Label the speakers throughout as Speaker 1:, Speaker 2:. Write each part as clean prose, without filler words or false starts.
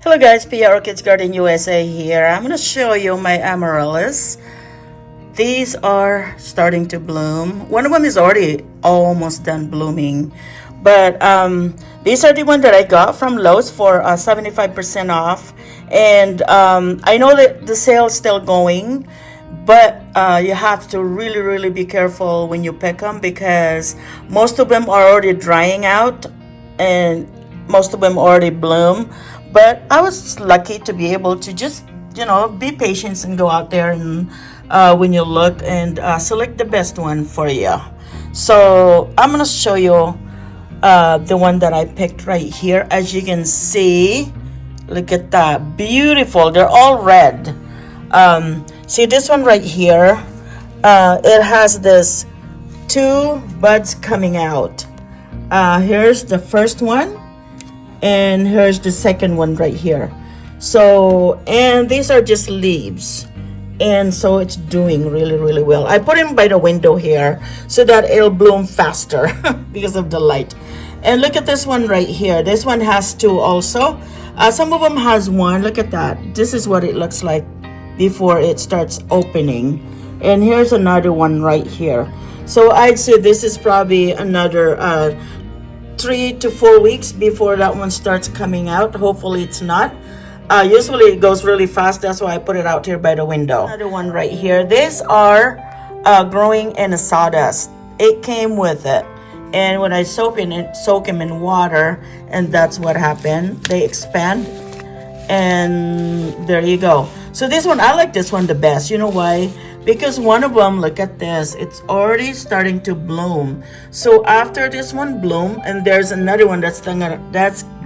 Speaker 1: Hello guys, Pia Orchids Garden USA here. I'm going to show you my Amaryllis. These are starting to bloom. One of them is already almost done blooming. But these are the ones that I got from Lowe's for 75% off. And I know that the sale is still going. But you have to really be careful when you pick them, because most of them are already drying out. And most of them already bloom. But I was lucky to be able to just, you know, be patient and go out there and when you look and select the best one for you. So I'm going to show you the one that I picked right here. As you can see, look at that. Beautiful. They're all red. See this one right here? It has this 2 buds coming out. Here's the first one. And here's the second one right here. So, and these are just leaves. And so it's doing really well. I put them by the window here so that it'll bloom faster because of the light. And look at this one right here. This one has 2 also. Some of them has 1. Look at that. This is what it looks like before it starts opening. And here's another one right here. So I'd say this is probably another 3 to 4 weeks before that one starts coming out. Hopefully it's not. Usually it goes really fast. That's why I put it out here by the window. Another one right here. These are growing in a sawdust. It came with it. And when I soak them in water, and that's what happened. They expand. And there you go. So this one, I like this one the best. You know why? Because one of them, look at this, it's already starting to bloom. So after this one bloom, and there's another one that's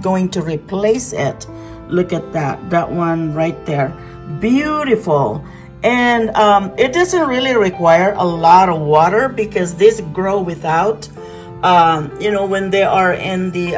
Speaker 1: going to replace it. Look at that one right there. Beautiful. And it doesn't really require a lot of water, because these grow without, you know, when they are in the,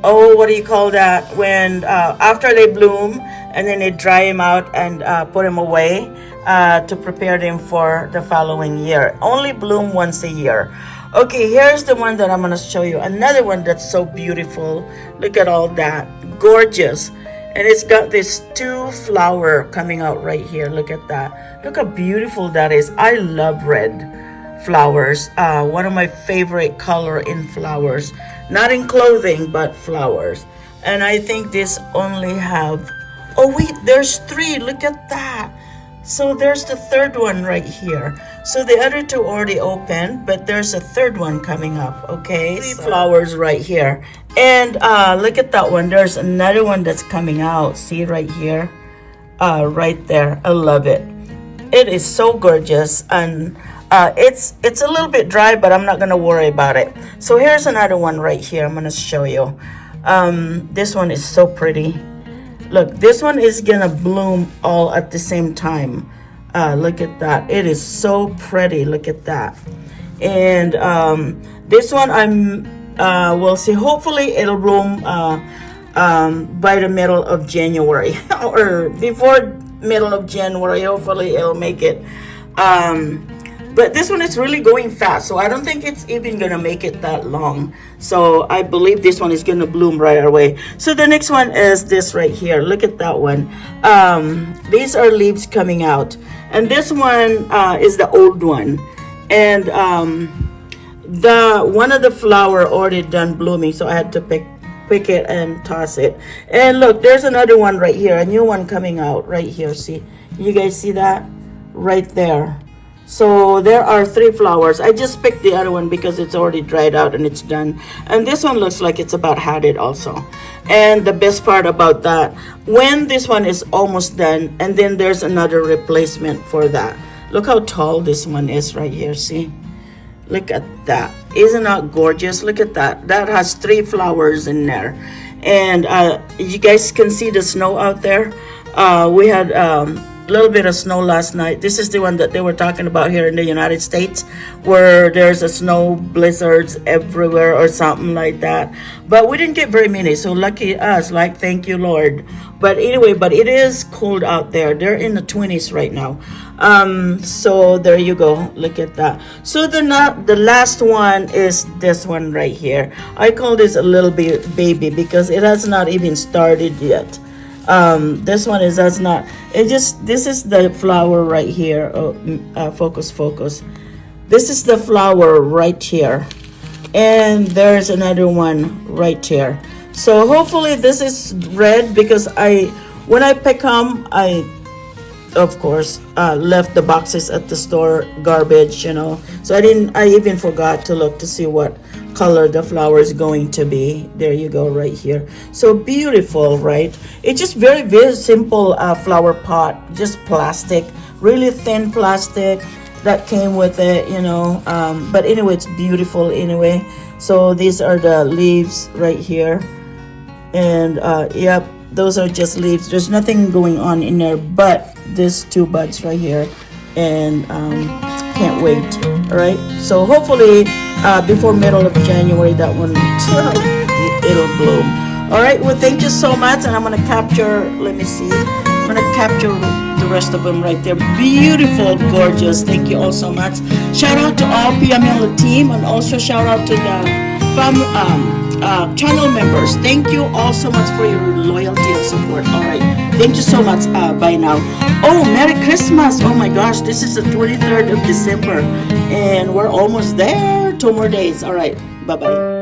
Speaker 1: what do you call that? When, after they bloom, and then they dry them out and put them away. To prepare them for the following year. Only bloom once a year. Okay, here's the one that I'm going to show you. Another one that's so beautiful. Look at all that. Gorgeous. And it's got this 2 flower coming out right here. Look at that. Look how beautiful that is. I love red flowers. One of my favorite color in flowers. Not in clothing, but flowers. And I think this only have... Oh wait, there's 3. Look at that. So there's the 3rd one right here. So the other 2 already opened, but there's a 3rd one coming up. Okay, 3 flowers right here. And look at that one. There's another one that's coming out. See right here, right there. I love it. It is so gorgeous, and it's a little bit dry, but I'm not gonna worry about it. So here's another one right here. I'm gonna show you. This one is so pretty. Look, this one is gonna bloom all at the same time. Look at that. It is so pretty. Look at that. And this one we'll see. Hopefully it'll bloom by the middle of January or before middle of January. Hopefully it'll make it. But this one is really going fast, so I don't think it's even gonna make it that long. So I believe this one is gonna bloom right away. So the next one is this right here. Look at that one. These are leaves coming out, and this one is the old one, and the one of the flower already done blooming, so I had to pick it and toss it. And look, there's another one right here, a new one coming out right here. See, you guys see that right there? So there are 3 flowers. I just picked the other one because it's already dried out and it's done. And this one looks like it's about had it also. And the best part about that, when this one is almost done, and then there's another replacement for that. Look how tall this one is right here, see? Look at that. Isn't that gorgeous? Look at that. That has 3 flowers in there. And you guys can see the snow out there. We had little bit of snow last night. This is the one that they were talking about here in the United States, where there's a snow blizzards everywhere or something like that. But we didn't get very many, so lucky us, like, thank you Lord. But anyway, but it is cold out there. They're in the 20s right now. So there you go, look at that. So the last one is this one right here. I call this a little bit baby because it has not even started yet. This one does not, this is the flower right here. Focus. This is the flower right here, and there's another one right here. So hopefully this is red, because when I pick them, I of course left the boxes at the store, garbage, you know, so I even forgot to look to see what color the flower is going to be. There you go, right here. So beautiful, right? It's just very, very simple flower pot, just plastic, really thin plastic that came with it, you know. But anyway, it's beautiful anyway. So these are the leaves right here, and yep, those are just leaves. There's nothing going on in there but these 2 buds right here, and can't wait. All right, so hopefully before middle of January, that one it'll bloom. All right, well, thank you so much, and I'm gonna capture, let me see, I'm gonna capture the rest of them right there. Beautiful, gorgeous. Thank you all so much. Shout out to all PML team, and also shout out to the channel members. Thank you all so much for your loyalty and support. All right, thank you so much. Bye now. Oh, Merry Christmas. Oh my gosh, this is the 23rd of December, and we're almost there. 2 more days. All right, bye bye.